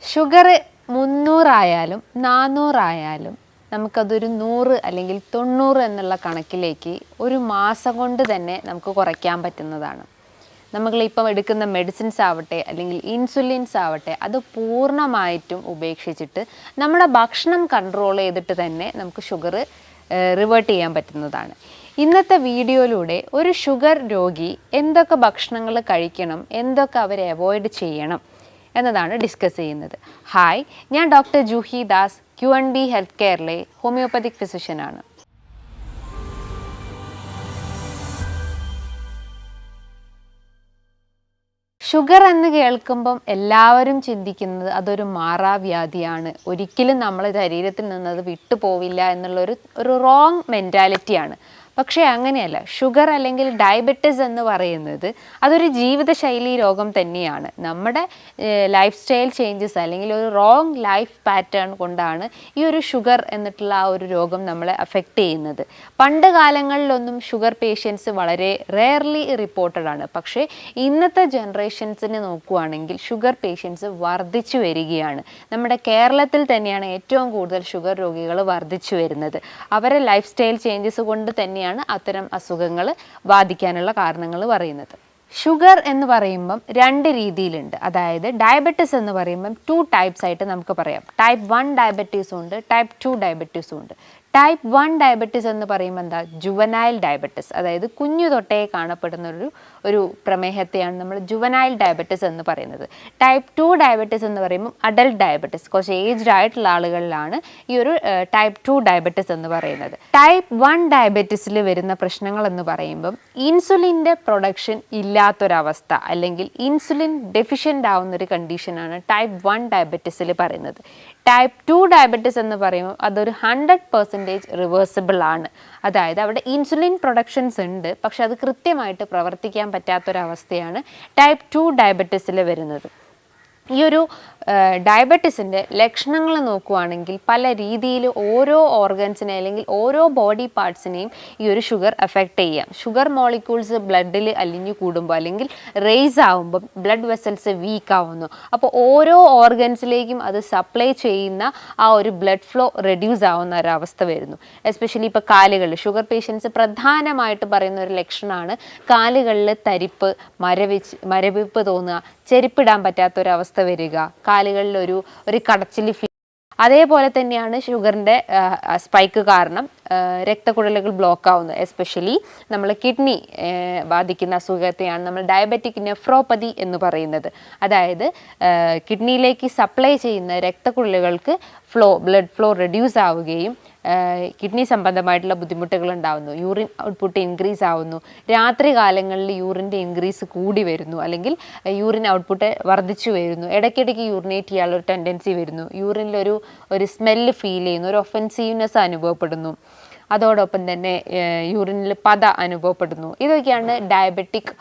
Sugar 300 ആയാലും 400 ആയാലും നമുക്കതൊരു 100 അല്ലെങ്കിൽ 90 എന്നുള്ള കണക്കിലേക്ക് ഒരു മാസം കൊണ്ട് തന്നെ നമുക്ക് കുറയ്ക്കാൻ പറ്റുന്നതാണ്. നമ്മളിപ്പം എടുക്കുന്ന മെഡിസിൻസ് ആവട്ടെ അല്ലെങ്കിൽ ഇൻസുലിൻസ് ആവട്ടെ അത് പൂർണ്ണമായിട്ടും ഉപേക്ഷിച്ചിട്ട് നമ്മുടെ ഭക്ഷണം കൺട്രോൾ ചെയ്തിട്ട് തന്നെ നമുക്ക് ഷുഗർ റിവേർട്ട് ചെയ്യാൻ പറ്റുന്നതാണ്. ഇന്നത്തെ വീഡിയോയിലൂടെ ഒരു ഷുഗർ രോഗി എന്തൊക്കെ ഭക്ഷണങ്ങൾ കഴിക്കണം, എന്തൊക്കെ അവർ അവോയ്ഡ് ചെയ്യണം എന്നതാണ് ഡിസ്കസ് ചെയ്യുന്നത്. ഹായ്, ഞാൻ doctor Juhi Das, QNB health കെയറിലെ ഹോമിയോപ്പതിക് ഫിസിഷ്യനാണ്. ഷുഗർ എന്ന് കേൾക്കുമ്പം എല്ലാവരും ചിന്തിക്കുന്നത് അതൊരു മാറാവ്യാധിയാണ്, ഒരിക്കലും നമ്മളെ ശരീരത്തിൽ നിന്നത് വിട്ടുപോവില്ല എന്നുള്ളൊരു റോങ് മെൻറ്റാലിറ്റിയാണ്. പക്ഷേ അങ്ങനെയല്ല. ഷുഗർ അല്ലെങ്കിൽ ഡയബറ്റിസ് എന്ന് പറയുന്നത് അതൊരു ജീവിതശൈലി രോഗം തന്നെയാണ്. നമ്മുടെ ലൈഫ് സ്റ്റൈൽ ചേഞ്ചസ് അല്ലെങ്കിൽ ഒരു റോങ് ലൈഫ് പാറ്റേൺ കൊണ്ടാണ് ഈ ഒരു ഷുഗർ എന്നിട്ടുള്ള ആ ഒരു രോഗം നമ്മളെ അഫക്റ്റ് ചെയ്യുന്നത്. പണ്ട് കാലങ്ങളിലൊന്നും ഷുഗർ പേഷ്യൻസ് വളരെ റെയർലി റിപ്പോർട്ടഡ് ആണ്. പക്ഷേ ഇന്നത്തെ ജനറേഷൻസിനെ നോക്കുകയാണെങ്കിൽ ഷുഗർ പേഷ്യൻസ് വർദ്ധിച്ചു വരികയാണ്. നമ്മുടെ കേരളത്തിൽ തന്നെയാണ് ഏറ്റവും കൂടുതൽ ഷുഗർ രോഗികൾ വർദ്ധിച്ചു വരുന്നത്. അവരെ ലൈഫ് സ്റ്റൈൽ ചേഞ്ചസ് കൊണ്ട് തന്നെയാണ് അത്തരം അസുഖങ്ങൾ ബാധിക്കാനുള്ള കാരണങ്ങൾ പറയുന്നത്. ഷുഗർ എന്ന് പറയുമ്പം 2 രീതിയിലുണ്ട്. അതായത് ഡയബറ്റിസ് എന്ന് പറയുമ്പം 2 ടൈപ്സ് ആയിട്ട് നമുക്ക് പറയാം. ടൈപ്പ് 1 ഡയബറ്റീസും ഉണ്ട്, ടൈപ്പ് 2 ഡയബറ്റീസും ഉണ്ട്. ടൈപ്പ് 1 ഡയബറ്റിസ് എന്ന് പറയുമ്പോൾ എന്താ, ജുവനൈൽ ഡയബറ്റിസ്, അതായത് കുഞ്ഞു തൊട്ടേ കാണപ്പെടുന്ന ഒരു പ്രമേഹത്തെയാണ് നമ്മൾ ജുവനൈൽ ഡയബറ്റിസ് എന്ന് പറയുന്നത്. ടൈപ്പ് 2 ഡയബറ്റിസ് എന്ന് പറയുമ്പോൾ അഡൽട്ട് ഡയബറ്റിസ്, കുറച്ച് ഏജ്ഡ് ആയിട്ടുള്ള ആളുകളിലാണ് ഈ ഒരു ടൈപ്പ് 2 ഡയബറ്റിസ് എന്ന് പറയുന്നത്. ടൈപ്പ് 1 ഡയബറ്റിസിൽ വരുന്ന പ്രശ്നങ്ങൾ എന്ന് പറയുമ്പം ഇൻസുലിൻ്റെ പ്രൊഡക്ഷൻ ഇല്ലാത്തൊരവസ്ഥ അല്ലെങ്കിൽ ഇൻസുലിൻ ഡെഫിഷ്യൻ്റ് ആവുന്നൊരു കണ്ടീഷനാണ് ടൈപ്പ് 1 ഡയബറ്റിസിൽ പറയുന്നത്. ടൈപ്പ് 2 ഡയബറ്റിസ് എന്ന് പറയുമ്പോൾ അതൊരു 100% റിവേഴ്സിബിൾ ആണ്. അതായത് അവിടെ ഇൻസുലിൻ പ്രൊഡക്ഷൻസ് ഉണ്ട്, പക്ഷെ അത് കൃത്യമായിട്ട് പ്രവർത്തിക്കാൻ പറ്റാത്തൊരവസ്ഥയാണ് ടൈപ്പ് 2 ഡയബറ്റിസിൽ വരുന്നത്. ഈ ഒരു ഡയബറ്റിസിൻ്റെ ലക്ഷണങ്ങൾ നോക്കുകയാണെങ്കിൽ പല രീതിയിൽ ഓരോ ഓർഗൻസിനെ അല്ലെങ്കിൽ ഓരോ ബോഡി പാർട്സിനെയും ഈ ഒരു ഷുഗർ എഫക്റ്റ് ചെയ്യാം. ഷുഗർ മോളിക്യൂൾസ് ബ്ലഡിൽ അലിഞ്ഞു കൂടുമ്പോൾ അല്ലെങ്കിൽ റേസ് ആവുമ്പം ബ്ലഡ് വെസൽസ് വീക്ക് ആവുന്നു. അപ്പോൾ ഓരോ ഓർഗൻസിലേക്കും അത് സപ്ലൈ ചെയ്യുന്ന ആ ഒരു ബ്ലഡ് ഫ്ലോ റെഡ്യൂസ് ആവുന്ന ഒരവസ്ഥ വരുന്നു. എസ്പെഷ്യലി ഇപ്പോൾ കാലുകളിൽ ഷുഗർ പേഷ്യൻസ് പ്രധാനമായിട്ട് പറയുന്ന ഒരു ലക്ഷണമാണ് കാലുകളിൽ തരിപ്പ്, മരവിപ്പ് തോന്നുക, ചെരുപ്പിടാൻ പറ്റാത്തൊരവസ്ഥ വരിക, കാലുകളിൽ ഒരു കടച്ചിൽ ഫീൽ. അതേപോലെ തന്നെയാണ് ഷുഗറിൻ്റെ സ്പൈക്ക് കാരണം രക്തക്കുഴലുകൾ ബ്ലോക്ക് ആവുന്നത്. എസ്പെഷ്യലി നമ്മൾ കിഡ്നി ബാധിക്കുന്ന അസുഖത്തെയാണ് നമ്മൾ ഡയബറ്റിക് നെഫ്രോപ്പതി എന്ന് പറയുന്നത്. അതായത് കിഡ്നിയിലേക്ക് സപ്ലൈ ചെയ്യുന്ന രക്തക്കുഴലുകൾക്ക് ബ്ലഡ് ഫ്ലോ റെഡ്യൂസ് ആവുകയും കിഡ്നി സംബന്ധമായിട്ടുള്ള ബുദ്ധിമുട്ടുകൾ ഉണ്ടാവുന്നു. യൂറിൻ ഔട്ട്പുട്ട് ഇൻക്രീസ് ആവുന്നു. രാത്രി കാലങ്ങളിൽ യൂറിൻ്റെ ഇൻക്രീസ് കൂടി വരുന്നു അല്ലെങ്കിൽ യൂറിൻ ഔട്ട്പുട്ട് വർദ്ധിച്ചു വരുന്നു. ഇടയ്ക്കിടയ്ക്ക് യൂറിനേറ്റ് ചെയ്യാനുള്ളൊരു ടെൻഡൻസി വരുന്നു. യൂറിനിലൊരു സ്മെല്ല് ഫീൽ ചെയ്യുന്നു, ഒരു ഒഫൻസീവ്നെസ് അനുഭവപ്പെടുന്നു. അതോടൊപ്പം തന്നെ യൂറിനിൽ പത അനുഭവപ്പെടുന്നു. ഇതൊക്കെയാണ് ഡയബറ്റിക്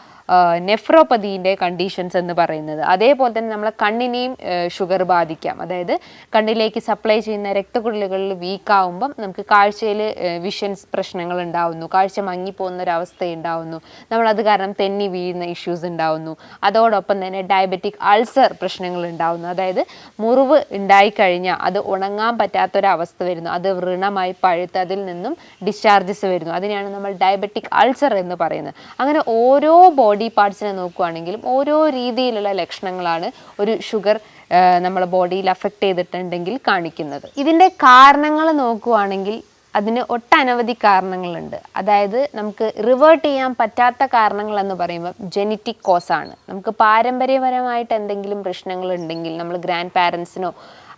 നെഫ്രോപ്പതിൻ്റെ കണ്ടീഷൻസ് എന്ന് പറയുന്നത്. അതേപോലെ തന്നെ നമ്മളെ കണ്ണിനെയും ഷുഗർ ബാധിക്കാം. അതായത് കണ്ണിലേക്ക് സപ്ലൈ ചെയ്യുന്ന രക്തക്കുഴലുകളിൽ വീക്കാവുമ്പം നമുക്ക് കാഴ്ചയിൽ വിഷൻസ് പ്രശ്നങ്ങൾ ഉണ്ടാവുന്നു, കാഴ്ച മങ്ങിപ്പോകുന്ന ഒരവസ്ഥ ഉണ്ടാവുന്നു, നമ്മളത് കാരണം തെന്നി വീഴുന്ന ഇഷ്യൂസ് ഉണ്ടാവുന്നു. അതോടൊപ്പം തന്നെ ഡയബറ്റിക് അൾസർ പ്രശ്നങ്ങൾ ഉണ്ടാവുന്നു. അതായത് മുറിവ് ഉണ്ടായിക്കഴിഞ്ഞാൽ അത് ഉണങ്ങാൻ പറ്റാത്തൊരവസ്ഥ വരുന്നു, അത് വ്രണമായി പഴുത്ത് അതിൽ നിന്നും ഡിസ്ചാർജസ് വരുന്നു. അതിനെയാണ് നമ്മൾ ഡയബറ്റിക് അൾസർ എന്ന് പറയുന്നത്. അങ്ങനെ ഓരോ ബോഡി പാർട്സിനെ നോക്കുകയാണെങ്കിലും ഓരോ രീതിയിലുള്ള ലക്ഷണങ്ങളാണ് ഒരു ഷുഗർ നമ്മളെ ബോഡിയിൽ അഫക്റ്റ് ചെയ്തിട്ടുണ്ടെങ്കിൽ കാണിക്കുന്നത്. ഇതിൻ്റെ കാരണങ്ങൾ നോക്കുകയാണെങ്കിൽ അതിന് ഒട്ടനവധി കാരണങ്ങളുണ്ട്. അതായത് നമുക്ക് റിവേർട്ട് ചെയ്യാൻ പറ്റാത്ത കാരണങ്ങൾ എന്ന് പറയുമ്പോൾ ജെനറ്റിക് കോസാണ്. നമുക്ക് പാരമ്പര്യപരമായിട്ട് എന്തെങ്കിലും പ്രശ്നങ്ങൾ ഉണ്ടെങ്കിൽ നമ്മൾ ഗ്രാൻഡ് പാരൻസിനോ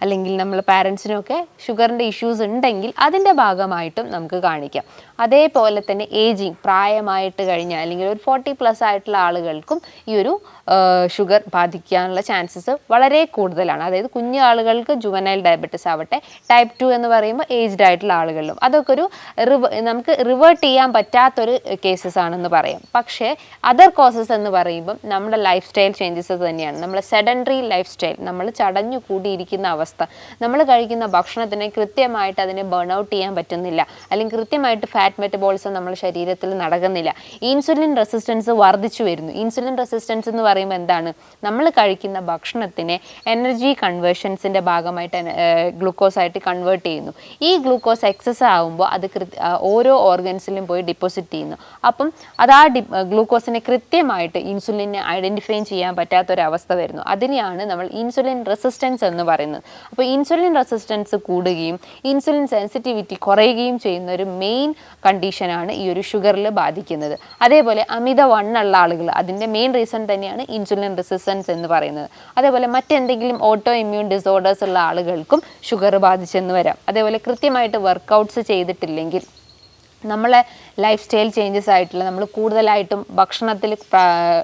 അല്ലെങ്കിൽ നമ്മൾ പാരൻസിനൊക്കെ ഷുഗറിൻ്റെ ഇഷ്യൂസ് ഉണ്ടെങ്കിൽ അതിൻ്റെ ഭാഗമായിട്ടും നമുക്ക് കാണിക്കാം. അതേപോലെ തന്നെ ഏജിങ്, പ്രായമായിട്ട് കഴിഞ്ഞാൽ അല്ലെങ്കിൽ ഒരു 40+ ആയിട്ടുള്ള ആളുകൾക്കും ഈ ഒരു ഷുഗർ ബാധിക്കാനുള്ള ചാൻസസ് വളരെ കൂടുതലാണ്. അതായത് കുഞ്ഞു ആളുകൾക്ക് ജുവനൈൽ ഡയബറ്റിസ് ആവട്ടെ, ടൈപ്പ് 2 എന്ന് പറയുമ്പോൾ ഏജ്ഡ് ആയിട്ടുള്ള ആളുകളിലും അതൊക്കെ നമുക്ക് റിവേർട്ട് ചെയ്യാൻ പറ്റാത്തൊരു കേസസ് ആണെന്ന് പറയാം. പക്ഷേ അതർ കോസസ് എന്ന് പറയുമ്പം നമ്മുടെ ലൈഫ് സ്റ്റൈൽ ചേഞ്ചസ് തന്നെയാണ്. നമ്മുടെ സെഡൻറ്ററി ലൈഫ് സ്റ്റൈൽ, നമ്മൾ ചടഞ്ഞു കൂടിയിരിക്കുന്ന അവസ്ഥ അവസ്ഥ. നമ്മൾ കഴിക്കുന്ന ഭക്ഷണത്തിനെ കൃത്യമായിട്ട് അതിനെ ബേൺ ഔട്ട് ചെയ്യാൻ പറ്റുന്നില്ല, അല്ലെങ്കിൽ കൃത്യമായിട്ട് ഫാറ്റ് മെറ്റബോളിസം നമ്മുടെ ശരീരത്തിൽ നടക്കുന്നില്ല. ഇൻസുലിൻ റെസിസ്റ്റൻസ് വർദ്ധിച്ചു വരുന്നു. ഇൻസുലിൻ റെസിസ്റ്റൻസ് എന്ന് പറയുമ്പോൾ എന്താണ്? നമ്മൾ കഴിക്കുന്ന ഭക്ഷണത്തിനെ എനർജി കൺവേർഷൻസിൻ്റെ ഭാഗമായിട്ട് ഗ്ലൂക്കോസ് ആയിട്ട് കൺവേർട്ട് ചെയ്യുന്നു. ഈ ഗ്ലൂക്കോസ് എക്സസ് ആകുമ്പോൾ അത് ഓരോ ഓർഗൻസിലും പോയി ഡിപ്പോസിറ്റ് ചെയ്യുന്നു. അപ്പം അത് ആ ഗ്ലൂക്കോസിനെ കൃത്യമായിട്ട് ഇൻസുലിനെ ഐഡൻറ്റിഫൈ ചെയ്യാൻ പറ്റാത്തൊരവസ്ഥ വരുന്നു. അതിനെയാണ് നമ്മൾ ഇൻസുലിൻ റെസിസ്റ്റൻസ് എന്ന് പറയുന്നത്. അപ്പോൾ ഇൻസുലിൻ റെസിസ്റ്റൻസ് കൂടുകയും ഇൻസുലിൻ സെൻസിറ്റിവിറ്റി കുറയുകയും ചെയ്യുന്ന ഒരു മെയിൻ കണ്ടീഷനാണ് ഈ ഒരു ഷുഗറിൽ ബാധിക്കുന്നത്. അതേപോലെ അമിതവണ്ണമുള്ള ആളുകൾ, അതിൻ്റെ മെയിൻ റീസൺ തന്നെയാണ് ഇൻസുലിൻ റെസിസ്റ്റൻസ് എന്ന് പറയുന്നത്. അതേപോലെ മറ്റെന്തെങ്കിലും ഓട്ടോ ഇമ്മ്യൂൺ ഡിസോർഡേഴ്സ് ഉള്ള ആളുകൾക്കും ഷുഗർ ബാധിച്ചെന്ന് വരാം. അതേപോലെ കൃത്യമായിട്ട് വർക്കൗട്ട്സ് ചെയ്തിട്ടില്ലെങ്കിൽ, നമ്മളെ ലൈഫ് സ്റ്റൈൽ ചേഞ്ചസ് ആയിട്ടുള്ള, നമ്മൾ കൂടുതലായിട്ടും ഭക്ഷണത്തിൽ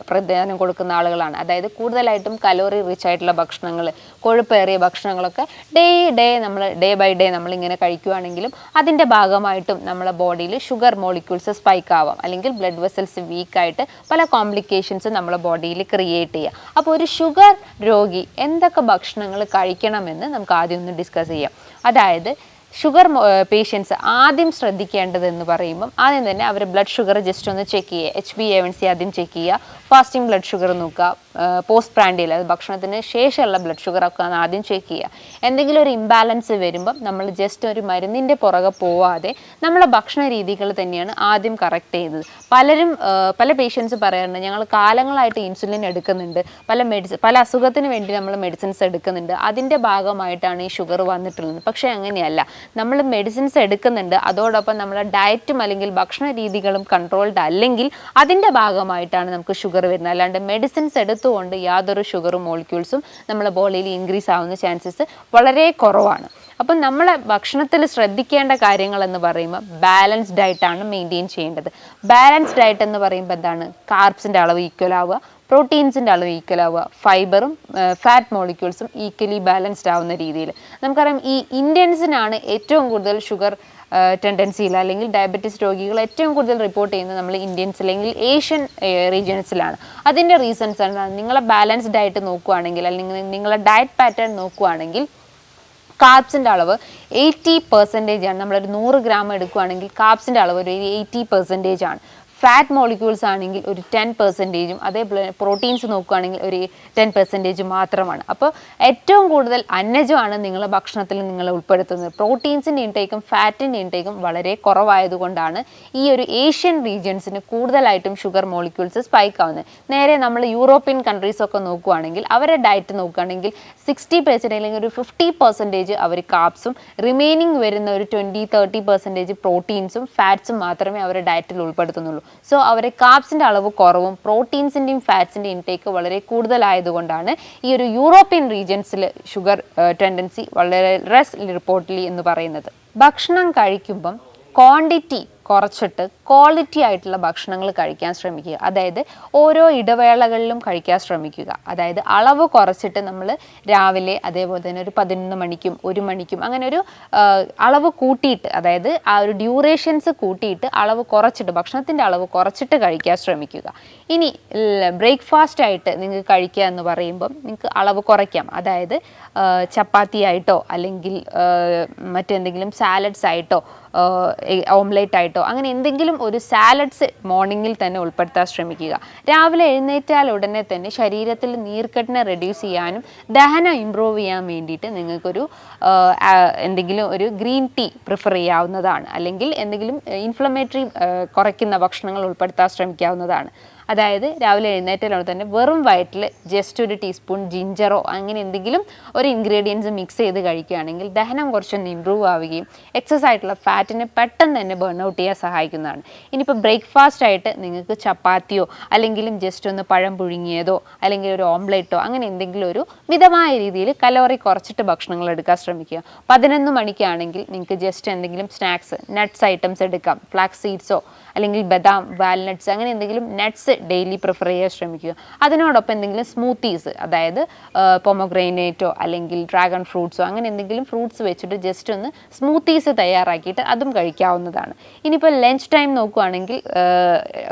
പ്രാധാന്യം കൊടുക്കുന്ന ആളുകളാണ്. അതായത് കൂടുതലായിട്ടും കലോറി റിച്ച് ആയിട്ടുള്ള ഭക്ഷണങ്ങൾ, കൊഴുപ്പേറിയ ഭക്ഷണങ്ങളൊക്കെ ഡേ ബൈ ഡേ നമ്മളിങ്ങനെ കഴിക്കുകയാണെങ്കിലും അതിൻ്റെ ഭാഗമായിട്ടും നമ്മളെ ബോഡിയിൽ ഷുഗർ മോളിക്യൂൾസ് സ്പൈക്ക് ആവാം, അല്ലെങ്കിൽ ബ്ലഡ് വെസൽസ് വീക്കായിട്ട് പല കോംപ്ലിക്കേഷൻസ് നമ്മളെ ബോഡിയിൽ ക്രിയേറ്റ് ചെയ്യുക. അപ്പോൾ ഒരു ഷുഗർ രോഗി എന്തൊക്കെ ഭക്ഷണങ്ങൾ കഴിക്കണമെന്ന് നമുക്ക് ആദ്യം ഒന്ന് ഡിസ്കസ് ചെയ്യാം. അതായത് ഷുഗർ പേഷ്യൻസ് ആദ്യം ശ്രദ്ധിക്കേണ്ടതെന്ന് പറയുമ്പം ആദ്യം തന്നെ അവർ ബ്ലഡ് ഷുഗർ ജസ്റ്റ് ഒന്ന് ചെക്ക് ചെയ്യുക. HbA1c ആദ്യം ചെക്ക് ചെയ്യുക, ഫാസ്റ്റിംഗ് ബ്ലഡ് ഷുഗർ നോക്കുക, പോസ്റ്റ് പ്രാൻഡിയൽ, അത് ഭക്ഷണത്തിന് ശേഷമുള്ള ബ്ലഡ് ഷുഗറൊക്കെ ആദ്യം ചെക്ക് ചെയ്യുക. എന്തെങ്കിലും ഒരു ഇംബാലൻസ് വരുമ്പം നമ്മൾ ജസ്റ്റ് ഒരു മരുന്നിൻ്റെ പുറകെ പോവാതെ നമ്മളെ ഭക്ഷണ രീതികൾ തന്നെയാണ് ആദ്യം കറക്റ്റ് ചെയ്യുന്നത്. പല പേഷ്യൻസ് പറയാറുണ്ട്, ഞങ്ങൾ കാലങ്ങളായിട്ട് ഇൻസുലിൻ എടുക്കുന്നുണ്ട്, പല അസുഖത്തിന് വേണ്ടി നമ്മൾ മെഡിസിൻസ് എടുക്കുന്നുണ്ട്, അതിൻ്റെ ഭാഗമായിട്ടാണ് ഈ ഷുഗർ വന്നിട്ടുള്ളത്. പക്ഷേ അങ്ങനെയല്ല. നമ്മൾ മെഡിസിൻസ് എടുക്കുന്നുണ്ട്, അതോടൊപ്പം നമ്മളെ ഡയറ്റും അല്ലെങ്കിൽ ഭക്ഷണ രീതികളും കൺട്രോൾഡ് അല്ലെങ്കിൽ അതിൻ്റെ ഭാഗമായിട്ടാണ് നമുക്ക് ഷുഗർ വരുന്നത്. അല്ലാണ്ട് മെഡിസിൻസ് എടുത്തുകൊണ്ട് യാതൊരു ഷുഗർ മോളിക്യൂൾസും നമ്മളെ ബോഡിയിൽ ഇൻക്രീസ് ആവുന്ന ചാൻസസ് വളരെ കുറവാണ്. അപ്പം നമ്മളെ ഭക്ഷണത്തിൽ ശ്രദ്ധിക്കേണ്ട കാര്യങ്ങൾ എന്ന് പറയുമ്പോൾ ബാലൻസ് ഡയറ്റാണ് മെയിൻറ്റെയിൻ ചെയ്യേണ്ടത്. ബാലൻസ് ഡയറ്റ് എന്ന് പറയുമ്പോൾ എന്താണ്? കാർബ്സിൻ്റെ അളവ് ഈക്വൽ ആവുക, പ്രോട്ടീൻസിൻ്റെ അളവ് ഈക്വൽ ആവുക, ഫൈബറും ഫാറ്റ് മോളിക്യൂൾസും ഈക്വലി ബാലൻസ്ഡ് ആവുന്ന രീതിയിൽ. നമുക്കറിയാം ഈ ഇന്ത്യൻസിനാണ് ഏറ്റവും കൂടുതൽ ഷുഗർ ടെൻഡൻസിയിൽ, അല്ലെങ്കിൽ ഡയബറ്റീസ് രോഗികൾ ഏറ്റവും കൂടുതൽ റിപ്പോർട്ട് ചെയ്യുന്നത് നമ്മൾ ഇന്ത്യൻസ് അല്ലെങ്കിൽ ഏഷ്യൻ റീജിയൻസിലാണ്. അതിൻ്റെ റീസൺസ് എന്താണ്? നിങ്ങളെ ബാലൻസ് ഡയറ്റ് നോക്കുകയാണെങ്കിൽ, അല്ലെങ്കിൽ നിങ്ങളെ ഡയറ്റ് പാറ്റേൺ നോക്കുകയാണെങ്കിൽ കാർബ്സിൻ്റെ അളവ് 80% ആണ്. നമ്മളൊരു 100 ഗ്രാം എടുക്കുകയാണെങ്കിൽ കാർബ്സിൻ്റെ അളവ് ഒരു 80% ആണ്. ഫാറ്റ് മോളിക്യൂൾസ് ആണെങ്കിൽ ഒരു 10%, അതേപോലെ പ്രോട്ടീൻസ് നോക്കുകയാണെങ്കിൽ ഒരു 10% മാത്രമാണ്. അപ്പോൾ ഏറ്റവും കൂടുതൽ അന്നജമാണ് നിങ്ങളുടെ ഭക്ഷണത്തിൽ നിങ്ങൾ ഉൾപ്പെടുത്തുന്നത്. പ്രോട്ടീൻസിൻ്റെ ഇൻടേക്കും ഫാറ്റിൻ്റെ ഇൻടേക്കും വളരെ കുറവായതുകൊണ്ടാണ് ഈ ഒരു ഏഷ്യൻ റീജിയൻസിന് കൂടുതലായിട്ടും ഷുഗർ മോളിക്യൂൾസ് സ്പൈക്ക് ആവുന്നത്. നേരെ നമ്മൾ യൂറോപ്യൻ കൺട്രീസൊക്കെ നോക്കുകയാണെങ്കിൽ അവരുടെ ഡയറ്റ് നോക്കുകയാണെങ്കിൽ 60% അല്ലെങ്കിൽ ഒരു 50% അവർ കാർബ്സും റിമൈനിങ് വരുന്ന ഒരു 20-30% പ്രോട്ടീൻസും ഫാറ്റ്സും മാത്രമേ അവരുടെ ഡയറ്റിൽ ഉൾപ്പെടുത്തുന്നുള്ളൂ. സോ അവരെ കാർബ്സിൻ്റെ അളവ് കുറവും പ്രോട്ടീൻസിൻ്റെയും ഫാറ്റ്സിൻ്റെയും ഇൻടേക്ക് വളരെ കൂടുതലായതുകൊണ്ടാണ് ഈ ഒരു യൂറോപ്യൻ റീജിയൻസിൽ ഷുഗർ ടെൻഡൻസി വളരെ റിപ്പോർട്ടിലി എന്ന് പറയുന്നത്. ഭക്ഷണം കഴിക്കുമ്പം ക്വാണ്ടിറ്റി കുറച്ചിട്ട് ക്വാളിറ്റി ആയിട്ടുള്ള ഭക്ഷണങ്ങൾ കഴിക്കാൻ ശ്രമിക്കുക. അതായത് ഓരോ ഇടവേളകളിലും കഴിക്കാൻ ശ്രമിക്കുക. അതായത് അളവ് കുറച്ചിട്ട് നമ്മൾ രാവിലെ, അതേപോലെ തന്നെ ഒരു 11 മണിക്കും 1 മണിക്കും അങ്ങനെ ഒരു അളവ് കൂട്ടിയിട്ട്, അതായത് ആ ഒരു ഡ്യൂറേഷൻസ് കൂട്ടിയിട്ട് അളവ് കുറച്ചിട്ട്, ഭക്ഷണത്തിൻ്റെ അളവ് കുറച്ചിട്ട് കഴിക്കാൻ ശ്രമിക്കുക. ഇനി ബ്രേക്ക്ഫാസ്റ്റ് ആയിട്ട് നിങ്ങൾക്ക് കഴിക്കുക എന്ന് പറയുമ്പം നിങ്ങൾക്ക് അളവ് കുറയ്ക്കാം. അതായത് ചപ്പാത്തി ആയിട്ടോ അല്ലെങ്കിൽ മറ്റെന്തെങ്കിലും സാലഡ്സ് ആയിട്ടോ ഓംലേറ്റ് ആയിട്ടോ അങ്ങനെ എന്തെങ്കിലും ഒരു സാലഡ്സ് മോർണിംഗിൽ തന്നെ ഉൾപ്പെടുത്താൻ ശ്രമിക്കുക. രാവിലെ എഴുന്നേറ്റാൽ ഉടനെ തന്നെ ശരീരത്തിൽ നീർക്കെട്ടിനെ റെഡ്യൂസ് ചെയ്യാനും ദഹനം ഇമ്പ്രൂവ് ചെയ്യാൻ വേണ്ടിയിട്ട് നിങ്ങൾക്കൊരു എന്തെങ്കിലും ഒരു ഗ്രീൻ ടീ പ്രിഫർ ചെയ്യാവുന്നതാണ്. അല്ലെങ്കിൽ എന്തെങ്കിലും ഇൻഫ്ലമേറ്ററി കുറയ്ക്കുന്ന ഭക്ഷണങ്ങൾ ഉൾപ്പെടുത്താൻ ശ്രമിക്കാവുന്നതാണ്. അതായത് രാവിലെ എഴുന്നേറ്റാൽ തന്നെ വെറും വയറ്റിൽ ജസ്റ്റ് ഒരു ടീസ്പൂൺ ജിഞ്ചറോ അങ്ങനെ എന്തെങ്കിലും ഒരു ഇൻഗ്രീഡിയൻസ് മിക്സ് ചെയ്ത് കഴിക്കുകയാണെങ്കിൽ ദഹനം കുറച്ചൊന്ന് ഇമ്പ്രൂവ് ആവുകയും എക്സസ് ആയിട്ടുള്ള ഫാറ്റിനെ പെട്ടെന്ന് തന്നെ ബേൺ ഔട്ട് ചെയ്യാൻ സഹായിക്കുന്നതാണ്. ഇനിയിപ്പോൾ ബ്രേക്ക്ഫാസ്റ്റ് ആയിട്ട് നിങ്ങൾക്ക് ചപ്പാത്തിയോ അല്ലെങ്കിലും ജസ്റ്റ് ഒന്ന് പഴം പുഴുങ്ങിയതോ അല്ലെങ്കിൽ ഒരു ഓംലെറ്റോ അങ്ങനെ എന്തെങ്കിലും ഒരു മിതമായ രീതിയിൽ കലോറി കുറച്ചിട്ട് ഭക്ഷണങ്ങൾ എടുക്കാൻ ശ്രമിക്കുക. 11 മണിക്കാണെങ്കിൽ നിങ്ങൾക്ക് ജസ്റ്റ് എന്തെങ്കിലും സ്നാക്സ്, നട്ട്സ് ഐറ്റംസ് എടുക്കാം. ഫ്ലാക്സ് സീഡ്സോ അല്ലെങ്കിൽ ബദാം, വാൽനട്ട്സ് അങ്ങനെ എന്തെങ്കിലും നട്ട്സ് ഡെയിലി പ്രിഫർ ചെയ്യാൻ ശ്രമിക്കുക. അതിനോടൊപ്പം എന്തെങ്കിലും സ്മൂത്തീസ്, അതായത് പൊമോഗ്രാനേറ്റോ അല്ലെങ്കിൽ ഡ്രാഗൺ ഫ്രൂട്ട്സോ അങ്ങനെ എന്തെങ്കിലും ഫ്രൂട്ട്സ് വെച്ചിട്ട് ജസ്റ്റ് ഒന്ന് സ്മൂത്തീസ് തയ്യാറാക്കിയിട്ട് അതും കഴിക്കാവുന്നതാണ്. ഇനിയിപ്പോൾ ലഞ്ച് ടൈം നോക്കുകയാണെങ്കിൽ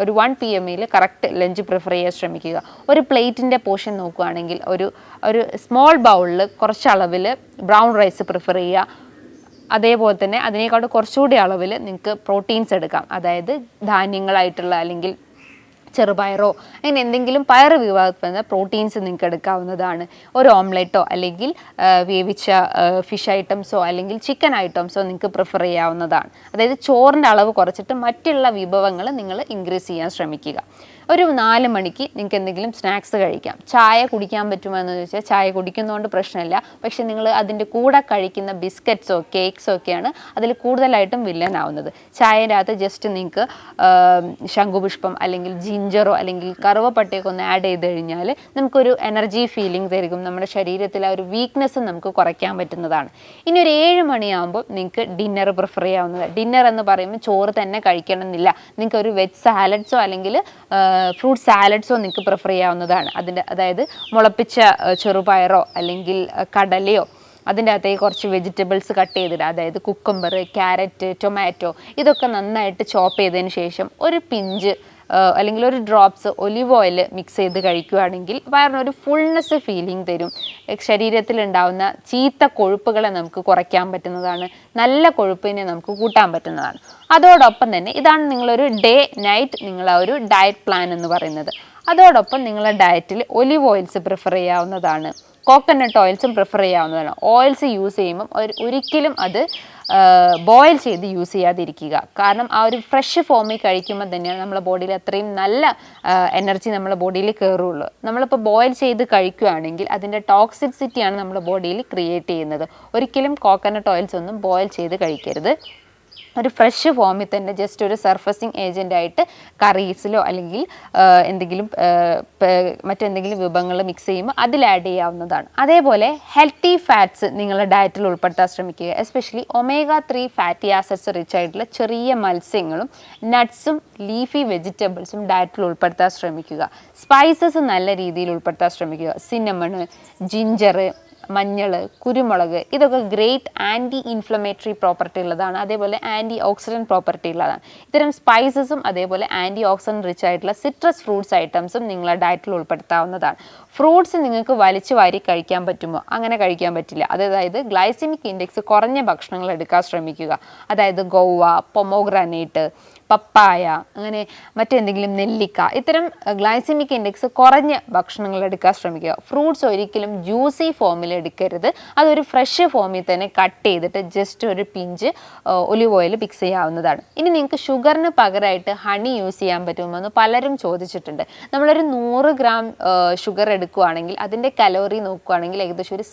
ഒരു 1 PM കറക്റ്റ് ലഞ്ച് പ്രിഫർ ചെയ്യാൻ ശ്രമിക്കുക. ഒരു പ്ലേറ്റിൻ്റെ പോർഷൻ നോക്കുകയാണെങ്കിൽ ഒരു സ്മോൾ ബൗളിൽ കുറച്ച് അളവിൽ ബ്രൗൺ റൈസ് പ്രിഫർ ചെയ്യുക. അതേപോലെ തന്നെ അതിനേക്കാളും കുറച്ചുകൂടി അളവിൽ നിങ്ങൾക്ക് പ്രോട്ടീൻസ് എടുക്കാം. അതായത് ധാന്യങ്ങളായിട്ടുള്ള അല്ലെങ്കിൽ ചെറുപയറോ അങ്ങനെ എന്തെങ്കിലും പയർ വിഭാഗത്തിൽ പ്രോട്ടീൻസ് നിങ്ങൾക്ക് എടുക്കാവുന്നതാണ്. ഒരു ഓംലെറ്റോ അല്ലെങ്കിൽ വേവിച്ച ഫിഷ് ഐറ്റംസോ അല്ലെങ്കിൽ ചിക്കൻ ഐറ്റംസോ നിങ്ങൾക്ക് പ്രിഫർ ചെയ്യാവുന്നതാണ്. അതായത് ചോറിൻ്റെ അളവ് കുറച്ചിട്ട് മറ്റുള്ള വിഭവങ്ങൾ നിങ്ങൾ ഇൻക്രീസ് ചെയ്യാൻ ശ്രമിക്കുക. ഒരു 4 മണിക്ക് നിങ്ങൾക്ക് എന്തെങ്കിലും സ്നാക്സ് കഴിക്കാം. ചായ കുടിക്കാൻ പറ്റുമോ എന്ന് ചോദിച്ചാൽ ചായ കുടിക്കുന്നതുകൊണ്ട് പ്രശ്നമില്ല. പക്ഷെ നിങ്ങൾ അതിൻ്റെ കൂടെ കഴിക്കുന്ന ബിസ്ക്കറ്റ്സോ കേക്ക്സോ ഒക്കെയാണ് അതിൽ കൂടുതലായിട്ടും വില്ലനാവുന്നത്. ചായൻ്റെ അകത്ത് ജസ്റ്റ് നിങ്ങൾക്ക് ശംഖുപുഷ്പം അല്ലെങ്കിൽ ജിഞ്ചറോ അല്ലെങ്കിൽ കറുവപ്പട്ടയൊക്കെ ഒന്ന് ആഡ് ചെയ്ത് കഴിഞ്ഞാൽ നമുക്കൊരു എനർജി ഫീലിംഗ് തരും. നമ്മുടെ ശരീരത്തിലെ ഒരു വീക്ക്നെസ് നമുക്ക് കുറയ്ക്കാൻ പറ്റുന്നതാണ്. ഇനി ഒരു 7 മണിയാകുമ്പോൾ നിങ്ങൾക്ക് ഡിന്നർ പ്രിഫർ ചെയ്യാവുന്നതാണ്. ഡിന്നർ എന്ന് പറയുമ്പോൾ ചോറ് തന്നെ കഴിക്കണമെന്നില്ല. നിങ്ങൾക്ക് ഒരു വെജ് സാലഡ്സോ അല്ലെങ്കിൽ ഫ്രൂട്ട് സാലഡ്സോ നിങ്ങൾക്ക് പ്രിഫർ ചെയ്യാവുന്നതാണ്. അതായത് മുളപ്പിച്ച ചെറുപയറോ അല്ലെങ്കിൽ കടലയോ അതിൻ്റെ അകത്തേക്ക് കുറച്ച് വെജിറ്റബിൾസ് കട്ട് ചെയ്തിടുക. അതായത് കുക്കുംബർ, ക്യാരറ്റ്, ടൊമാറ്റോ ഇതൊക്കെ നന്നായിട്ട് ചോപ്പ് ചെയ്തതിന് ശേഷം ഒരു പിഞ്ച് അല്ലെങ്കിൽ ഒരു ഡ്രോപ്സ് ഒലിവ് ഓയിൽ മിക്സ് ചെയ്ത് കഴിക്കുകയാണെങ്കിൽ വയറിനൊരു ഫുൾനെസ് ഫീലിംഗ് തരും. ശരീരത്തിലുണ്ടാവുന്ന ചീത്ത കൊഴുപ്പുകളെ നമുക്ക് കുറയ്ക്കാൻ പറ്റുന്നതാണ്. നല്ല കൊഴുപ്പിനെ നമുക്ക് കൂട്ടാൻ പറ്റുന്നതാണ്. അതോടൊപ്പം തന്നെ ഇതാണ് നിങ്ങളൊരു ഡേ നൈറ്റ് നിങ്ങളെ ഒരു ഡയറ്റ് പ്ലാൻ എന്ന് പറയുന്നത്. അതോടൊപ്പം നിങ്ങളുടെ ഡയറ്റിൽ ഒലിവ് ഓയിൽസ് പ്രിഫർ ചെയ്യാവുന്നതാണ്. കോക്കനട്ട് ഓയിൽസും പ്രിഫർ ചെയ്യാവുന്നതാണ്. ഓയിൽസ് യൂസ് ചെയ്യുമ്പം ഒരിക്കലും അത് ബോയിൽ ചെയ്ത് യൂസ് ചെയ്യാതിരിക്കുക. കാരണം ആ ഒരു ഫ്രഷ് ഫോമിൽ കഴിക്കുമ്പോൾ തന്നെയാണ് നമ്മുടെ ബോഡിയിൽ അത്രയും നല്ല എനർജി നമ്മുടെ ബോഡിയിൽ കയറുള്ളൂ. നമ്മളിപ്പോൾ ബോയിൽ ചെയ്ത് കഴിക്കുകയാണെങ്കിൽ അതിൻ്റെ ടോക്സിസിറ്റിയാണ് നമ്മുടെ ബോഡിയിൽ ക്രിയേറ്റ് ചെയ്യുന്നത്. ഒരിക്കലും കോക്കനട്ട് ഓയിൽസ് ഒന്നും ബോയിൽ ചെയ്ത് കഴിക്കരുത്. ഒരു ഫ്രഷ് ഫോമിൽ തന്നെ ജസ്റ്റ് ഒരു സർഫസിങ് ഏജൻ്റായിട്ട് കറീസിലോ അല്ലെങ്കിൽ എന്തെങ്കിലും മറ്റെന്തെങ്കിലും വിഭവങ്ങൾ മിക്സ് ചെയ്യുമ്പോൾ അതിൽ ആഡ് ചെയ്യാവുന്നതാണ്. അതേപോലെ ഹെൽത്തി ഫാറ്റ്സ് നിങ്ങളുടെ ഡയറ്റിൽ ഉൾപ്പെടുത്താൻ ശ്രമിക്കുക. Especially omega-3 fatty acids rich ആയിട്ടുള്ള ചെറിയ മത്സ്യങ്ങളും നട്ട്സും ലീഫി വെജിറ്റബിൾസും ഡയറ്റിൽ ഉൾപ്പെടുത്താൻ ശ്രമിക്കുക. സ്പൈസസ് നല്ല രീതിയിൽ ഉൾപ്പെടുത്താൻ ശ്രമിക്കുക. സിന്നമൺ, ജിഞ്ചർ, മഞ്ഞൾ, കുരുമുളക് ഇതൊക്കെ ഗ്രേറ്റ് ആൻറ്റി ഇൻഫ്ലമേറ്ററി പ്രോപ്പർട്ടി ഉള്ളതാണ്. അതേപോലെ ആൻറ്റി ഓക്സിഡൻറ്റ് പ്രോപ്പർട്ടി ഉള്ളതാണ്. ഇത്തരം സ്പൈസസും അതേപോലെ ആൻറ്റി ഓക്സിഡൻറ്റ് റിച്ച് ആയിട്ടുള്ള സിട്രസ് ഫ്രൂട്ട്സ് ഐറ്റംസും നിങ്ങളുടെ ഡയറ്റിൽ ഉൾപ്പെടുത്താവുന്നതാണ്. ഫ്രൂട്ട്സ് നിങ്ങൾക്ക് വലിച്ചു വാരി കഴിക്കാൻ പറ്റുമോ? അങ്ങനെ കഴിക്കാൻ പറ്റില്ല. അതായത് ഗ്ലൈസമിക് ഇൻഡെക്സ് കുറഞ്ഞ ഭക്ഷണങ്ങൾ എടുക്കാൻ ശ്രമിക്കുക. അതായത് ഗോവ, പൊമോഗ്രാനേറ്റ്, പപ്പായ, അങ്ങനെ മറ്റെന്തെങ്കിലും നെല്ലിക്ക, ഇത്തരം ഗ്ലൈസമിക് ഇൻഡെക്സ് കുറഞ്ഞ ഭക്ഷണങ്ങൾ എടുക്കാൻ ശ്രമിക്കുക. ഫ്രൂട്ട്സ് ഒരിക്കലും ജ്യൂസി ഫോമിൽ എടുക്കരുത്. അതൊരു ഫ്രഷ് ഫോമിൽ തന്നെ കട്ട് ചെയ്തിട്ട് ജസ്റ്റ് ഒരു പിഞ്ച് ഒലിവ് ഓയിൽ മിക്സ് ചെയ്യാവുന്നതാണ്. ഇനി നിങ്ങൾക്ക് ഷുഗറിന് പകരമായിട്ട് ഹണി യൂസ് ചെയ്യാൻ പറ്റുമോ എന്ന് പലരും ചോദിച്ചിട്ടുണ്ട്. നമ്മളൊരു 100 ഗ്രാം ഷുഗർ എടുക്കുകയാണെങ്കിൽ അതിൻ്റെ കലോറി നോക്കുകയാണെങ്കിൽ ഏകദേശം ഒരു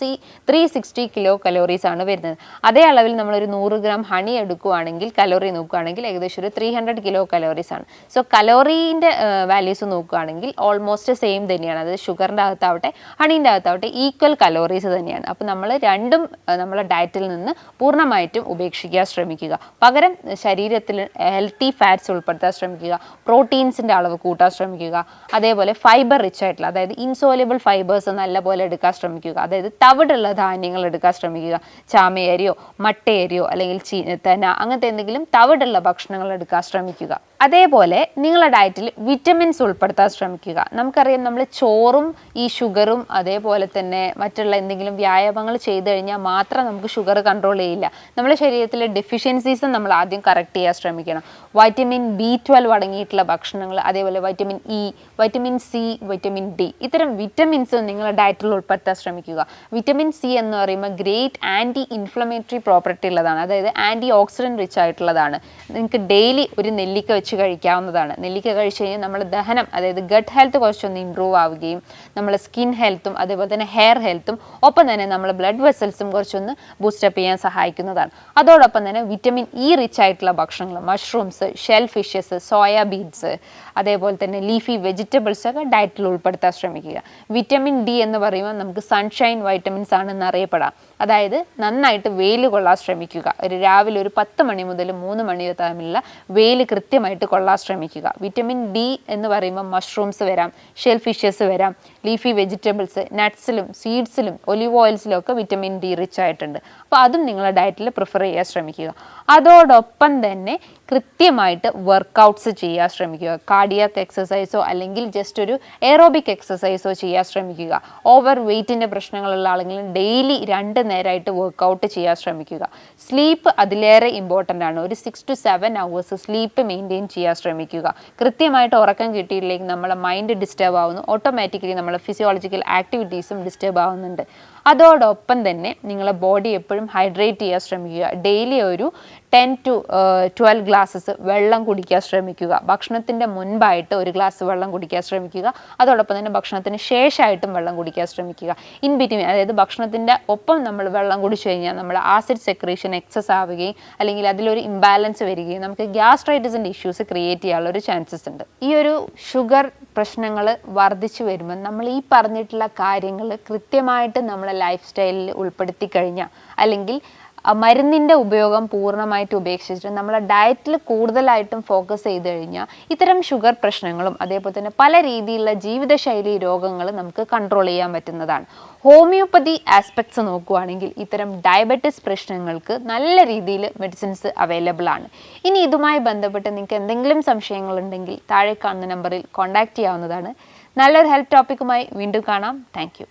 360 കിലോ കലോറീസ് ആണ് വരുന്നത്. അതേ അളവിൽ നമ്മളൊരു 100 ഗ്രാം ഹണി എടുക്കുകയാണെങ്കിൽ കലോറി നോക്കുകയാണെങ്കിൽ ഏകദേശം ഒരു 300 കിലോ കലോറീസ് ആണ്. സോ കലോറീൻ്റെ വാല്യൂസ് നോക്കുകയാണെങ്കിൽ ഓൾമോസ്റ്റ് സെയിം തന്നെയാണ്. അത് ഷുഗറിൻ്റെ അകത്താവട്ടെ ഹണീൻ്റെ അകത്താവട്ടെ ഈക്വൽ കലോറീസ് തന്നെയാണ്. അപ്പോൾ നമ്മൾ രണ്ടും നമ്മളെ ഡയറ്റിൽ നിന്ന് പൂർണ്ണമായിട്ടും ഉപേക്ഷിക്കാൻ ശ്രമിക്കുക. പകരം ശരീരത്തിൽ ഹെൽത്തി ഫാറ്റ്സ് ഉൾപ്പെടുത്താൻ ശ്രമിക്കുക. പ്രോട്ടീൻസിൻ്റെ അളവ് കൂട്ടാൻ ശ്രമിക്കുക. അതേപോലെ ഫൈബർ റിച്ച് ആയിട്ടുള്ള അതായത് ഇൻസോലിബിൾ ഫൈബേഴ്സ് നല്ലപോലെ എടുക്കാൻ ശ്രമിക്കുക. അതായത് തവിടുള്ള ധാന്യങ്ങൾ എടുക്കാൻ ശ്രമിക്കുക. ചാമയരിയോ മട്ടയരിയോ അല്ലെങ്കിൽ തെന അങ്ങനത്തെ എന്തെങ്കിലും തവിടുള്ള ഭക്ഷണങ്ങൾ എടുക്കാൻ ശ്രമിക്കുക. അതേപോലെ നിങ്ങളുടെ ഡയറ്റിൽ വിറ്റമിൻസ് ഉൾപ്പെടുത്താൻ ശ്രമിക്കുക. നമുക്കറിയാം നമ്മൾ ചോറും ഈ ഷുഗറും അതേപോലെ തന്നെ മറ്റുള്ള എന്തെങ്കിലും വ്യായാമങ്ങൾ ചെയ്തു കഴിഞ്ഞാൽ മാത്രം നമുക്ക് ഷുഗർ കൺട്രോൾ ചെയ്യില്ല. നമ്മുടെ ശരീരത്തിലെ ഡെഫിഷ്യൻസീസും നമ്മൾ ആദ്യം കറക്റ്റ് ചെയ്യാൻ ശ്രമിക്കണം. വൈറ്റമിൻ B12 അടങ്ങിയിട്ടുള്ള ഭക്ഷണങ്ങൾ, അതേപോലെ vitamin E, vitamin C, vitamin D ഇത്തരം വിറ്റമിൻസ് നിങ്ങളുടെ ഡയറ്റിൽ ഉൾപ്പെടുത്താൻ ശ്രമിക്കുക. വിറ്റമിൻ സി എന്ന് പറയുമ്പോൾ ഗ്രേറ്റ് ആൻറ്റി ഇൻഫ്ലമേറ്ററി പ്രോപ്പർട്ടി ഉള്ളതാണ്. അതായത് ആൻറ്റി ഓക്സിഡൻറ്റ് റിച്ച് ആയിട്ടുള്ളതാണ്. നിങ്ങൾക്ക് ഡെയിലി ഒരു നെല്ലിക്ക വെച്ച് കഴിക്കാവുന്നതാണ്. നെല്ലിക്ക കഴിച്ച് കഴിഞ്ഞാൽ നമ്മുടെ ദഹനം അതായത് ഗട്ട് ഹെൽത്ത് കുറച്ചൊന്ന് ഇമ്പ്രൂവ് ആവുകയും നമ്മുടെ സ്കിൻ ഹെൽത്തും അതേപോലെ തന്നെ ഹെയർ ഹെൽത്തും ഒപ്പം തന്നെ നമ്മൾ ബ്ലഡ് വെസൽസും കുറച്ചൊന്ന് ബൂസ്റ്റപ്പ് ചെയ്യാൻ സഹായിക്കുന്നതാണ്. അതോടൊപ്പം തന്നെ വിറ്റമിൻ ഇ റിച്ച് ആയിട്ടുള്ള ഭക്ഷണങ്ങൾ, mushrooms, shell fishes, soya beans, അതേപോലെ തന്നെ ലീഫി വെജിറ്റബിൾസ് ഒക്കെ ഡയറ്റിൽ ഉൾപ്പെടുത്താൻ ശ്രമിക്കുക. വിറ്റമിൻ ഡി എന്ന് പറയുമ്പോൾ നമുക്ക് സൺഷൈൻ വൈറ്റമിൻസ് ആണെന്ന് അറിയപ്പെടാം. അതായത് നന്നായിട്ട് വെയിൽ കൊള്ളാൻ ശ്രമിക്കുക. രാവിലെ ഒരു 10 മണി മുതൽ 3 മണി തമ്മിലുള്ള വെയിൽ കൃത്യമായിട്ട് കൊള്ളാൻ ശ്രമിക്കുക. വിറ്റമിൻ ഡി എന്ന് പറയുമ്പോൾ മഷ്റൂംസ് വരാം, ഷെൽ ഫിഷസ് വരാം, ലീഫി വെജിറ്റബിൾസ്, നട്ട്സിലും സീഡ്സിലും ഒലിവ് ഓയിൽസിലും ഒക്കെ വിറ്റമിൻ ഡി റിച്ച് ആയിട്ടുണ്ട്. അപ്പോൾ അതും നിങ്ങളുടെ ഡയറ്റിൽ പ്രിഫർ ചെയ്യാൻ ശ്രമിക്കുക. അതോടൊപ്പം തന്നെ കൃത്യമായിട്ട് വർക്കൗട്ട്സ് ചെയ്യാൻ ശ്രമിക്കുക. കാർഡിയാക് എക്സസൈസോ അല്ലെങ്കിൽ ജസ്റ്റ് ഒരു എയറോബിക് എക്സസൈസോ ചെയ്യാൻ ശ്രമിക്കുക. ഓവർ വെയ്റ്റിൻ്റെ പ്രശ്നങ്ങളുള്ള ആളുകൾ ഡെയിലി 2 നേരമായിട്ട് വർക്കൗട്ട് ചെയ്യാൻ ശ്രമിക്കുക. സ്ലീപ്പ് അതിലേറെ ഇമ്പോർട്ടൻ്റ് ആണ്. ഒരു 6 to 7 hours സ്ലീപ്പ് മെയിൻറ്റെയിൻ ചെയ്യാൻ ശ്രമിക്കുക. കൃത്യമായിട്ട് ഉറക്കം കിട്ടിയില്ലെങ്കിൽ നമ്മളെ മൈൻഡ് ഡിസ്റ്റർബ് ആവുന്നു, ഓട്ടോമാറ്റിക്കലി നമ്മളെ ഫിസിയോളജിക്കൽ ആക്ടിവിറ്റീസും ഡിസ്റ്റർബ് ആവുന്നുണ്ട്. അതോടൊപ്പം തന്നെ നിങ്ങളെ ബോഡി എപ്പോഴും ഹൈഡ്രേറ്റ് ചെയ്യാൻ ശ്രമിക്കുക. ഡെയിലി ഒരു 10 to 12 ഗ്ലാസ്സസ് വെള്ളം കുടിക്കാൻ ശ്രമിക്കുക. ഭക്ഷണത്തിൻ്റെ മുൻപായിട്ട് 1 ഗ്ലാസ് വെള്ളം കുടിക്കാൻ ശ്രമിക്കുക. അതോടൊപ്പം തന്നെ ഭക്ഷണത്തിന് ശേഷമായിട്ടും വെള്ളം കുടിക്കാൻ ശ്രമിക്കുക. ഇൻ ബിറ്റ്വീൻ, അതായത് ഭക്ഷണത്തിൻ്റെ ഒപ്പം നമ്മൾ വെള്ളം കുടിച്ചു കഴിഞ്ഞാൽ നമ്മുടെ ആസിഡ് സെക്രീഷൻ എക്സസ് ആവുകയും അല്ലെങ്കിൽ അതിലൊരു ഇംബാലൻസ് വരികയും നമുക്ക് ഗ്യാസ്ട്രൈറ്റിസിൻ്റെ ഇഷ്യൂസ് ക്രിയേറ്റ് ചെയ്യാനുള്ള ഒരു ചാൻസസ് ഉണ്ട്. ഈ ഒരു ഷുഗർ പ്രശ്നങ്ങൾ വർദ്ധിച്ചു വരുമ്പോൾ നമ്മൾ ഈ പറഞ്ഞിട്ടുള്ള കാര്യങ്ങൾ കൃത്യമായിട്ട് നമ്മളെ ലൈഫ് സ്റ്റൈലിൽ ഉൾപ്പെടുത്തി കഴിഞ്ഞാൽ, അല്ലെങ്കിൽ മരുന്നിൻ്റെ ഉപയോഗം പൂർണ്ണമായിട്ട് ഉപേക്ഷിച്ചിട്ട് നമ്മളെ ഡയറ്റിൽ കൂടുതലായിട്ടും ഫോക്കസ് ചെയ്ത് കഴിഞ്ഞാൽ ഇത്തരം ഷുഗർ പ്രശ്നങ്ങളും അതേപോലെ തന്നെ പല രീതിയിലുള്ള ജീവിതശൈലി രോഗങ്ങൾ നമുക്ക് കൺട്രോൾ ചെയ്യാൻ പറ്റുന്നതാണ്. ഹോമിയോപ്പതി ആസ്പെക്ട്സ് നോക്കുകയാണെങ്കിൽ ഇത്തരം ഡയബറ്റിസ് പ്രശ്നങ്ങൾക്ക് നല്ല രീതിയിൽ മെഡിസിൻസ് അവൈലബിൾ ആണ്. ഇനി ഇതുമായി ബന്ധപ്പെട്ട് നിങ്ങൾക്ക് എന്തെങ്കിലും സംശയങ്ങളുണ്ടെങ്കിൽ താഴെ കാണുന്ന നമ്പറിൽ കോൺടാക്റ്റ് ചെയ്യാവുന്നതാണ്. നല്ലൊരു ഹെൽത്ത് ടോപ്പിക്കുമായി വീണ്ടും കാണാം. താങ്ക്